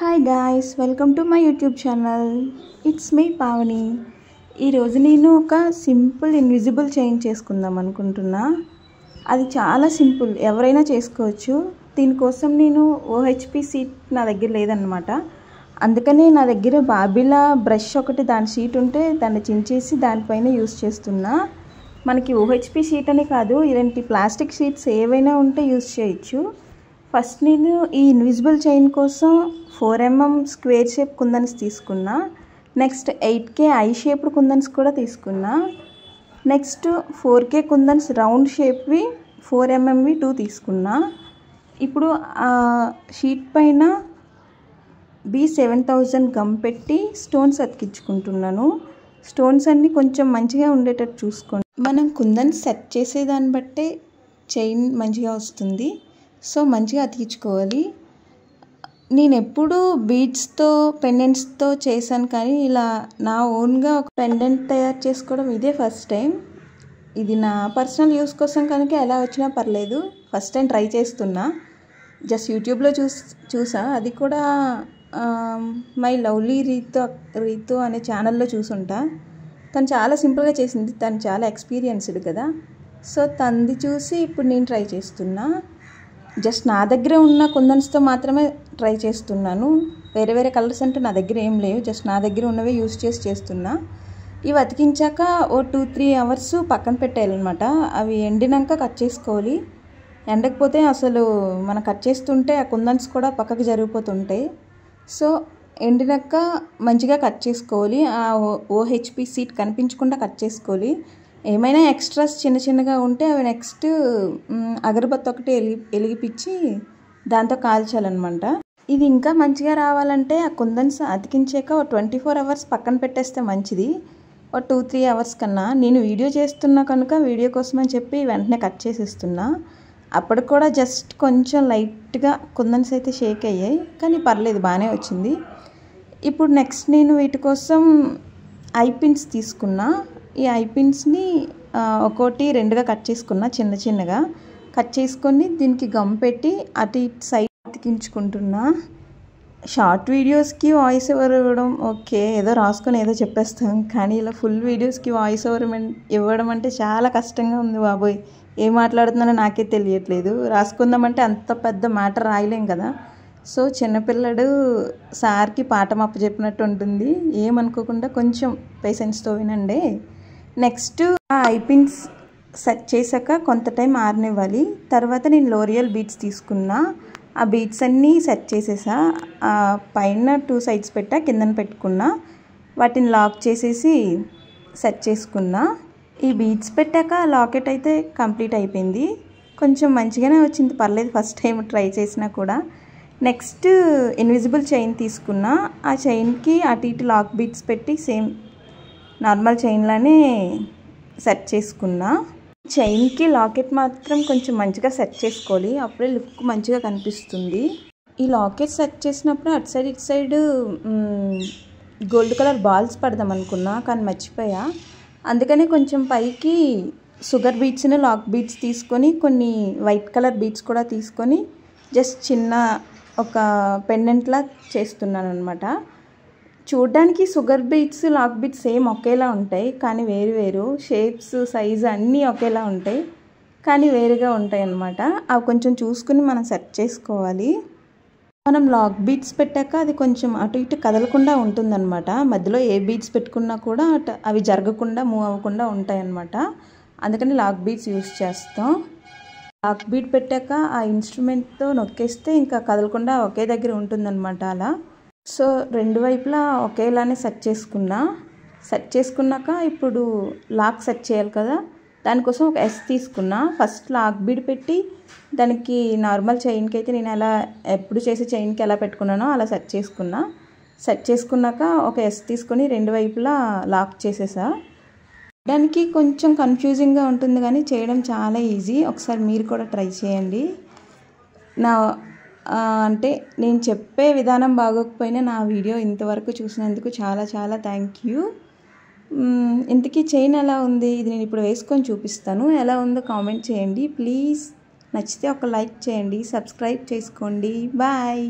Hi guys, welcome to my YouTube channel. It's me Pavani. ఈరోజు నేను ఒక సింపుల్ ఇన్విజిబుల్ చైన్ చేసుకుందాం అనుకుంటున్నా. అది చాలా సింపుల్, ఎవరైనా చేసుకోవచ్చు. దీనికోసం నేను ఓహెచ్పి షీట్ నా దగ్గర లేదన్నమాట. అందుకని నా దగ్గర బాబిలా బ్రష్ ఒకటి దాని షీట్ ఉంటే దాన్ని చించేసి దానిపైన యూస్ చేస్తున్నా. మనకి ఓహెచ్పి షీట్ అని కాదు, ఇలాంటి ప్లాస్టిక్ షీట్స్ ఏవైనా ఉంటే యూస్ చేయొచ్చు. ఫస్ట్ నేను ఈ ఇన్విజిబుల్ చైన్ కోసం 4mm స్క్వేర్ షేప్ కుందన్స్ తీసుకున్నా. నెక్స్ట్ 8K ఐ షేప్డ్ కుందన్స్ కూడా తీసుకున్నా. నెక్స్ట్ 4K కుందన్స్ రౌండ్ షేప్వి 4mmవి 2 తీసుకున్నా. ఇప్పుడు ఆ షీట్ పైన B7000 గమ్ పెట్టి స్టోన్స్ అతికించుకుంటున్నాను. స్టోన్స్ అన్నీ కొంచెం మంచిగా ఉండేటట్టు చూసుకోండి. మనం కుందన్స్ సెట్ చేసేదాన్ని బట్టే చైన్ మంచిగా వస్తుంది. సో మంచిగా అతికించుకోవాలి. నేను ఎప్పుడు బీడ్స్తో పెండెంట్స్తో చేశాను, కానీ ఇలా నా ఓన్గా ఒక పెండెంట్ తయారు చేసుకోవడం ఇదే ఫస్ట్ టైం. ఇది నా పర్సనల్ యూస్ కోసం కనుక ఎలా వచ్చినా పర్లేదు, ఫస్ట్ టైం ట్రై చేస్తున్నా. జస్ట్ యూట్యూబ్లో చూసా, అది కూడా మై లవ్లీ రీతు అనే ఛానల్లో చూసుంటా. తను చాలా సింపుల్గా చేసింది, తను చాలా ఎక్స్పీరియన్స్డ్ కదా. సో తనది చూసి ఇప్పుడు నేను ట్రై చేస్తున్నా. జస్ట్ నా దగ్గర ఉన్న కుందన్స్తో మాత్రమే ట్రై చేస్తున్నాను. వేరే వేరే కలర్స్ అంటే నా దగ్గర ఏం లేవు, జస్ట్ నా దగ్గర ఉన్నవే యూస్ చేస్తున్నా. ఇవి అతికించాక ఓ 2-3 అవర్స్ పక్కన పెట్టేయాలన్నమాట. అవి ఎండినాక కట్ చేసుకోవాలి. ఎండకపోతే అసలు మనం కట్ చేస్తుంటే ఆ కుందన్స్ కూడా పక్కకు జరిగిపోతుంటాయి. సో ఎండినాక మంచిగా కట్ చేసుకోవాలి. ఆ ఓహెచ్పి షీట్ కనిపించకుండా కట్ చేసుకోవాలి. ఏమైనా ఎక్స్ట్రాస్ చిన్న చిన్నగా ఉంటే అవి నెక్స్ట్ అగరబత్తి ఒకటి వెలిగిపించి దాంతో కాల్చాలన్నమాట. ఇది ఇంకా మంచిగా రావాలంటే ఆ కుందన్స్ అతికించాక 24 అవర్స్ పక్కన పెట్టేస్తే మంచిది, 2-3 అవర్స్ కన్నా. నేను వీడియో చేస్తున్నా కనుక వీడియో కోసం అని చెప్పి వెంటనే కట్ చేసేస్తున్నా. అప్పుడు కూడా జస్ట్ కొంచెం లైట్గా కుందన్స్ అయితే షేక్ అయ్యాయి, కానీ పర్లేదు, బాగానే వచ్చింది. ఇప్పుడు నెక్స్ట్ నేను వీటి కోసం ఐ పిన్స్ తీసుకున్నా. ఈ ఐ పిన్స్ని ఒక్కోటి 2గా కట్ చేసుకున్నా, చిన్న చిన్నగా కట్ చేసుకొని దీనికి గమ్ పెట్టి అటు ఇటు సైడ్ అతికించుకుంటున్నా. షార్ట్ వీడియోస్కి వాయిస్ ఓవర్ ఇవ్వడం ఓకే, ఏదో రాసుకొని ఏదో చెప్పేస్తాం, కానీ ఇలా ఫుల్ వీడియోస్కి వాయిస్ ఓవర్ ఇవ్వడం అంటే చాలా కష్టంగా ఉంది బాబోయ్. ఏం మాట్లాడుతున్నానో నాకే తెలియట్లేదు. రాసుకుందామంటే అంత పెద్ద మ్యాటర్ రాయలేం కదా. సో చిన్నపిల్లడు సార్కి పాఠం అప్పచెప్పినట్టు ఉంటుంది, ఏమనుకోకుండా కొంచెం పేషెన్స్తో వినండి. నెక్స్ట్ ఆ ఐ పిన్స్ సెట్ చేశాక కొంత టైం ఆరనివ్వాలి. తర్వాత నేను లోరియల్ బీడ్స్ తీసుకున్నా. ఆ బీడ్స్ అన్నీ సెట్ చేసేసా. పైన 2 సైడ్స్ పెట్టా, కిందన పెట్టుకున్నా. వాటిని లాక్ చేసేసి సెట్ చేసుకున్నా. ఈ బీడ్స్ పెట్టాక లాకెట్ అయితే కంప్లీట్ అయిపోయింది. కొంచెం మంచిగానే వచ్చింది, పర్లేదు, ఫస్ట్ టైం ట్రై చేసినా కూడా. నెక్స్ట్ ఇన్విజిబుల్ చైన్ తీసుకున్నా. ఆ చైన్కి అటు ఇటు లాక్ బీడ్స్ పెట్టి సేమ్ నార్మల్ చైన్లానే సెట్ చేసుకున్నా. చైన్కి లాకెట్ మాత్రం కొంచెం మంచిగా సెట్ చేసుకోవాలి, అప్పుడే లుక్ మంచిగా కనిపిస్తుంది. ఈ లాకెట్ సెట్ చేసినప్పుడు అటు సైడ్ ఇటు సైడ్ గోల్డ్ కలర్ బాల్స్ పడదాం అనుకున్నా, కానీ మర్చిపోయా. అందుకని కొంచెం పైకి షుగర్ బీడ్స్ని లాక్ బీడ్స్ తీసుకొని కొన్ని వైట్ కలర్ బీడ్స్ కూడా తీసుకొని జస్ట్ చిన్న ఒక పెండెంట్లా చేస్తున్నాను అనమాట. చూడ్డానికి sugar beads lac beads same ఒకేలా ఉంటాయి, కానీ వేరు వేరు షేప్స్, సైజు అన్నీ ఒకేలా ఉంటాయి, కానీ వేరుగా ఉంటాయి అన్నమాట. అవి కొంచెం చూసుకుని మనం సెట్ చేసుకోవాలి. మనం లాక్ బీడ్స్ పెట్టాక అది కొంచెం అటు ఇటు కదలకుండా ఉంటుందన్నమాట. మధ్యలో ఏ బీడ్స్ పెట్టుకున్నా కూడా అవి జరగకుండా మూవ్ అవ్వకుండా ఉంటాయి అన్నమాట. అందుకని లాక్ బీడ్స్ యూస్ చేస్తాం. లాక్ బీడ్ పెట్టాక ఆ ఇన్స్ట్రుమెంట్తో నొక్కేస్తే ఇంకా కదలకుండా ఒకే దగ్గర ఉంటుందన్నమాట అలా. సో 2 వైపులా ఒకేలానే సెట్ చేసుకున్నాక ఇప్పుడు లాక్ సెట్ చేయాలి కదా. దానికోసం ఒక S తీసుకున్నా. ఫస్ట్ లాక్ బీడ్ పెట్టి దానికి నార్మల్ చైన్కి అయితే నేను ఎలా ఎప్పుడు చేసే చైన్కి ఎలా పెట్టుకున్నానో అలా సెట్ చేసుకున్నాక ఒక S తీసుకొని 2 వైపులా లాక్ చేసేసా. దానికి కొంచెం కన్ఫ్యూజింగ్గా ఉంటుంది, కానీ చేయడం చాలా ఈజీ. ఒకసారి మీరు కూడా ట్రై చేయండి. అంటే నేను చెప్పే విధానం బాగోకపోయినా నా వీడియో ఇంతవరకు చూసినందుకు చాలా చాలా థ్యాంక్ యూ. ఇంతకీ చైన్ ఎలా ఉంది, ఇది నేను ఇప్పుడు వేసుకొని చూపిస్తాను. ఎలా ఉందో కామెంట్ చేయండి ప్లీజ్. నచ్చితే ఒక లైక్ చేయండి, సబ్స్క్రైబ్ చేసుకోండి. బాయ్.